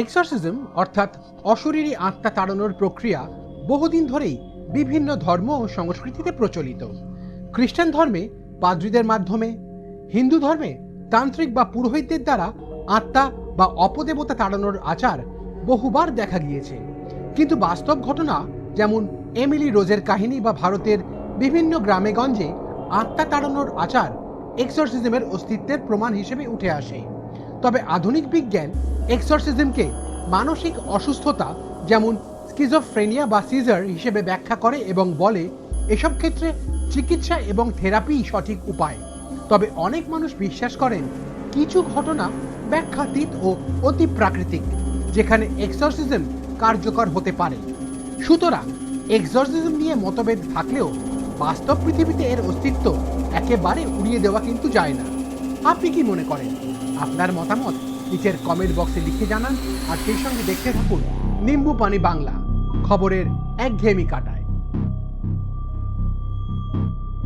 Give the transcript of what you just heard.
Exorcism অর্থাৎ অশরীরী আত্মা তাড়ানোর প্রক্রিয়া বহুদিন ধরেই বিভিন্ন ধর্ম ও সংস্কৃতিতে প্রচলিত। খ্রিস্টান ধর্মে পাদ্রীদের মাধ্যমে, হিন্দু ধর্মে তান্ত্রিক বা পুরোহিতদের দ্বারা আত্মা বা অপদেবতা তাড়ানোর আচার বহুবার দেখা গিয়েছে। কিন্তু বাস্তব ঘটনা যেমন এমিলি রোজের কাহিনী বা ভারতের বিভিন্ন গ্রামেগঞ্জে আত্মা তাড়ানোর আচার এক্সরসিজমের অস্তিত্বের প্রমাণ হিসেবে উঠে আসে। তবে আধুনিক বিজ্ঞান এক্সরসিজমকে মানসিক অসুস্থতা যেমন স্কিজোফ্রেনিয়া বা সিজার হিসেবে ব্যাখ্যা করে এবং বলে এসব ক্ষেত্রে চিকিৎসা এবং থেরাপিই সঠিক উপায়। তবে অনেক মানুষ বিশ্বাস করেন কিছু ঘটনা ব্যাখ্যাতীত ও অতি প্রাকৃতিক, যেখানে এক্সরসিজম কার্যকর হতে পারে। সুতরাং এক্সরসিজম নিয়ে মতভেদ থাকলেও বাস্তব পৃথিবীতে এর অস্তিত্ব একেবারে উড়িয়ে দেওয়া কিন্তু যায় না। আপনি কি মনে করেন? আপনার মতামত নিচের কমেন্ট বক্সে লিখে জানান, আর সেই সঙ্গে দেখতে থাকুন নিম্বু পানি বাংলা, খবরের একঘেয়েমি কাটা।